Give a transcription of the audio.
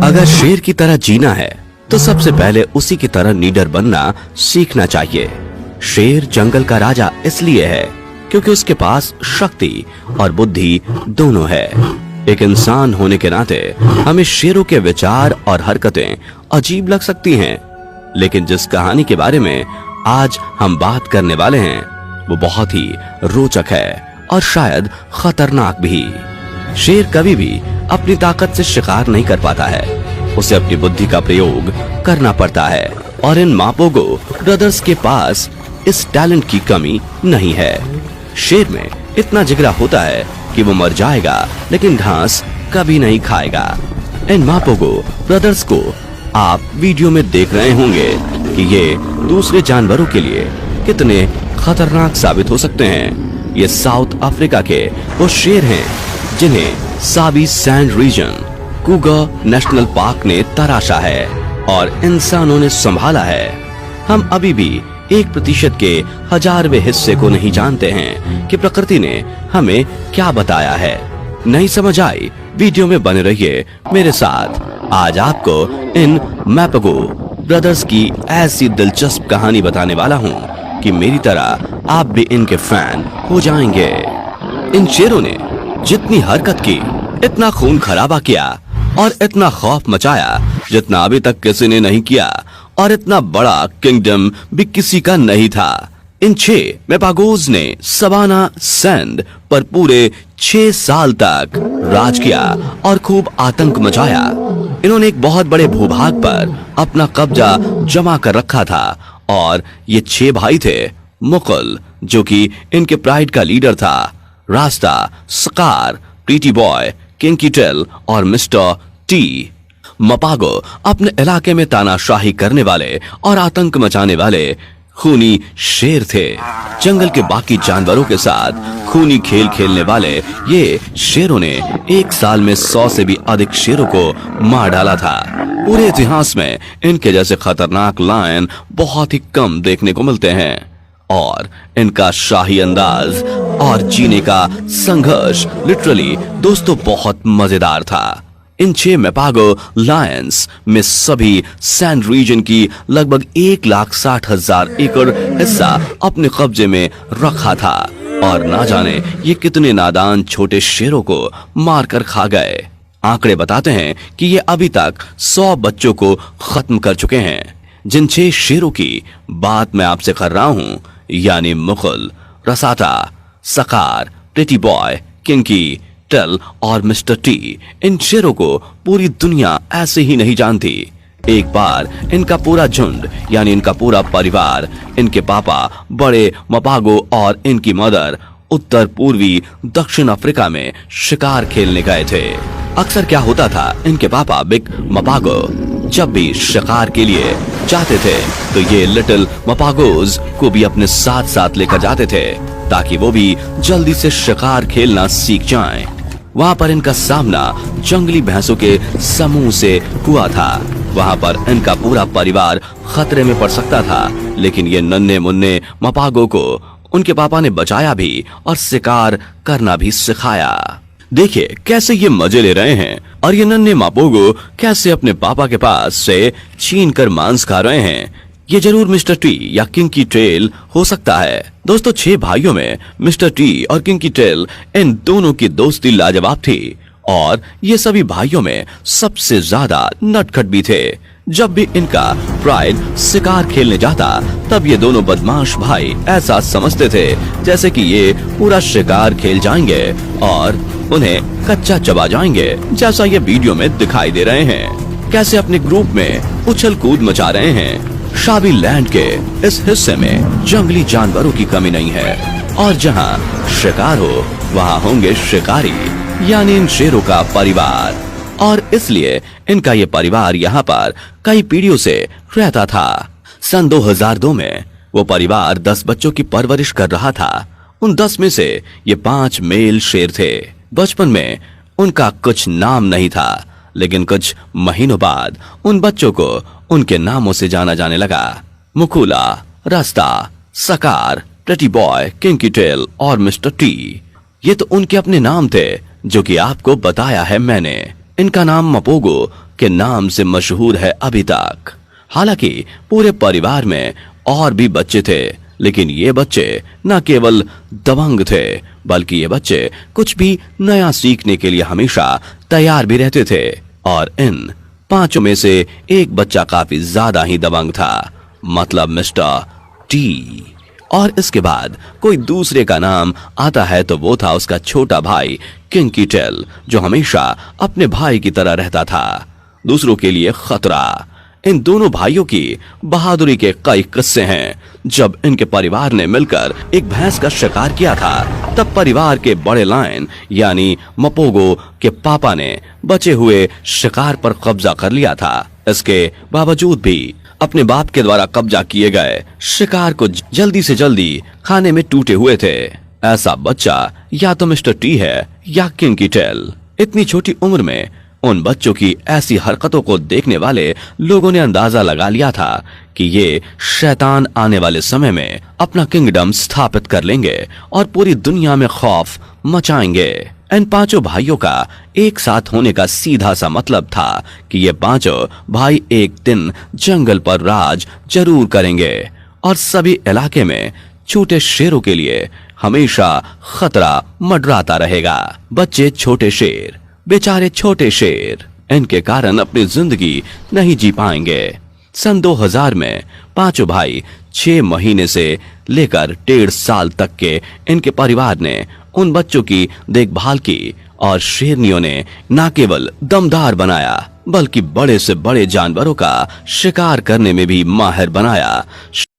अगर शेर की तरह जीना है तो सबसे पहले उसी की तरह लीडर बनना सीखना चाहिए। शेर जंगल का राजा इसलिए है क्योंकि उसके पास शक्ति और बुद्धि दोनों है। एक इंसान होने के नाते हमें शेरों के विचार और हरकतें अजीब लग सकती हैं, लेकिन जिस कहानी के बारे में आज हम बात करने वाले हैं वो बहुत ही रोचक है और शायद खतरनाक भी। शेर कभी भी अपनी ताकत से शिकार नहीं कर पाता है, उसे अपनी बुद्धि का प्रयोग करना पड़ता है और इन मापोगो ब्रदर्स के पास इस टैलेंट की कमी नहीं है। शेर में इतना जिगरा होता है कि वो मर जाएगा लेकिन घास कभी नहीं खाएगा। इन मापोगो ब्रदर्स को आप वीडियो में देख रहे होंगे कि ये दूसरे जानवरों के लिए कितने खतरनाक साबित हो सकते हैं। ये साउथ अफ्रीका के वो शेर हैं जिन्हें Sabi Sand region Kruger National Park ने तराशा है और इंसानों ने संभाला है। हम अभी भी 1% के 1000वें हिस्से को नहीं जानते हैं कि प्रकृति ने हमें क्या बताया है। नहीं समझ आई? वीडियो में बने रहिए मेरे साथ। आज आपको इन मैपोगो ब्रदर्स की ऐसी दिलचस्प कहानी बताने वाला हूँ कि मेरी तरह आप भी इनके फैन हो जाएंगे। इन शेरों ने जितनी हरकत की, इतना खून खराबा किया और इतना खौफ मचाया जितना अभी तक किसी ने नहीं किया, और इतना बड़ा किंगडम भी किसी का नहीं था। इन 6 मैपोगोज ने सवाना सैंड पर पूरे 6 साल तक राज किया और खूब आतंक मचाया। इन्होंने एक बहुत बड़े भूभाग पर अपना कब्जा जमा कर रखा था और ये 6 भाई थे। मुकुल जो कि इनके प्राइड का लीडर था, Rasta, Scar, Pretty Boy, Kinky Tail और मिस्टर टी। मपागो अपने इलाके में तानाशाही करने वाले और आतंक मचाने वाले खूनी शेर थे। जंगल के बाकी जानवरों के साथ खूनी खेल खेलने वाले ये शेरों ने एक साल में 100 से भी अधिक शेरों को मार डाला था। पूरे इतिहास में इनके जैसे खतरनाक लायन बहुत ही कम देखने को मिलते हैं और इनका शाही अंदाज और जीने का संघर्ष लिटरली दोस्तों बहुत मजेदार था। इन 6 मैपोगो लायंस में सभी सैंड रीजन की लगभग 1,60,000 एकड़ हिस्सा अपने कब्जे में रखा था और ना जाने ये कितने नादान छोटे शेरों को मारकर खा गए। आंकड़े बताते हैं कि ये अभी तक 100 बच्चों को खत्म कर चुके हैं। जिन 6 शेरों की बात मैं आपसे कर रहा हूं, यानी मुकुल, रसाटा, सकार, प्रिटी बॉय, किंकी टेल और मिस्टर टी, इन शेरों को पूरी दुनिया ऐसे ही नहीं जानती। एक बार इनका पूरा झुंड यानी इनका पूरा परिवार, इनके पापा बड़े मपागो और इनकी मदर उत्तर पूर्वी दक्षिण अफ्रीका में शिकार खेलने गए थे। अक्सर क्या होता था, इनके पापा बिग मपागो जब भी शिकार के लिए जाते थे तो ये लिटिल मपागोज को भी अपने साथ साथ लेकर जाते थे ताकि वो भी जल्दी से शिकार खेलना सीख जाएं। वहाँ पर इनका सामना जंगली भैंसों के समूह से हुआ था। वहाँ पर इनका पूरा परिवार खतरे में पड़ सकता था, लेकिन ये नन्हे मुन्ने मपागो को उनके पापा ने बचाया भी और शिकार करना भी सिखाया। देखिए कैसे ये मजे ले रहे हैं और ये नन्हे मापोगो कैसे अपने पापा के पास से छीन कर मांस खा रहे हैं। ये जरूर मिस्टर टी या किंकी टेल हो सकता है। दोस्तों 6 भाइयों में मिस्टर टी और किंकी टेल, इन दोनों की दोस्ती लाजवाब थी और ये सभी भाइयों में सबसे ज्यादा नटखट भी थे। जब भी इनका प्राइड शिकार खेलने जाता तब ये दोनों बदमाश भाई ऐसा समझते थे जैसे कि ये पूरा शिकार खेल जाएंगे और उन्हें कच्चा चबा जाएंगे, जैसा ये वीडियो में दिखाई दे रहे हैं। कैसे अपने ग्रुप में उछल कूद मचा रहे हैं। शाबी लैंड के इस हिस्से में जंगली जानवरों की कमी नहीं है और जहां शिकार हो वहां होंगे शिकारी, यानी इन शेरों का परिवार, और इसलिए इनका ये परिवार यहाँ पर कई पीढ़ियों से रहता था। सन 2002 में वो परिवार 10 बच्चों की परवरिश कर रहा था। उन 10 में से ये 5 मेल शेर थे। बचपन में उनका कुछ नाम नहीं था, लेकिन कुछ महीनों बाद उन बच्चों को उनके नामों से जाना जाने लगा। मुकुला, रास्ता, सकार, प्रिटी बॉय, किंकी टेल और मिस्टर टी। ये तो उनके अपने नाम थे जो कि आपको बताया है मैंने। इनका नाम मपोगो के नाम से मशहूर है अभी तक। हालांकि पूरे परिवार में और भी बच्चे थे, लेकिन ये बच्चे न केवल दबंग थे, बल्कि ये बच्चे कुछ भी नया सीखने के लिए हमेशा तैयार भी रहते थे। और इन पांचों में से एक बच्चा काफी ज्यादा ही दबंग था, मतलब मिस्टर टी। और इसके बाद कोई दूसरे का नाम आता है तो वो था उसका छोटा भाई किंकी टेल, जो हमेशा अपने भाई की तरह रहता था, दूसरों के लिए खतरा। इन दोनों भाइयों की बहादुरी के कई किस्से हैं। जब इनके परिवार ने मिलकर एक भैंस का शिकार किया था, तब परिवार के बड़े लायन यानी मपोगो के पापा ने बचे हुए शिकार पर कब्जा कर लिया था। इसके बावजूद भी अपने बाप के द्वारा कब्जा किए गए शिकार को जल्दी से जल्दी खाने में टूटे हुए थे। ऐसा बच्चा या तो मिस्टर टी है या किंकी टेल। इतनी छोटी उम्र में उन बच्चों की ऐसी हरकतों को देखने वाले लोगों ने अंदाजा लगा लिया था कि ये शैतान आने वाले समय में अपना किंगडम स्थापित कर लेंगे और पूरी दुनिया में खौफ मचाएंगे। इन पांचों भाइयों का एक साथ होने का सीधा सा मतलब था कि ये पांचों भाई एक दिन जंगल पर राज जरूर करेंगे और सभी इलाके में छोटे शेरों के लिए हमेशा खतरा मंडराता रहेगा। बच्चे छोटे शेर, बेचारे छोटे शेर, इनके कारण अपनी जिंदगी नहीं जी पाएंगे। सन 2000 में पांचों भाई 6 महीने से लेकर 1.5 साल तक के इनके परिवार ने उन बच्चों की देखभाल की और शेरनियों ने न केवल दमदार बनाया बल्कि बड़े से बड़े जानवरों का शिकार करने में भी माहिर बनाया।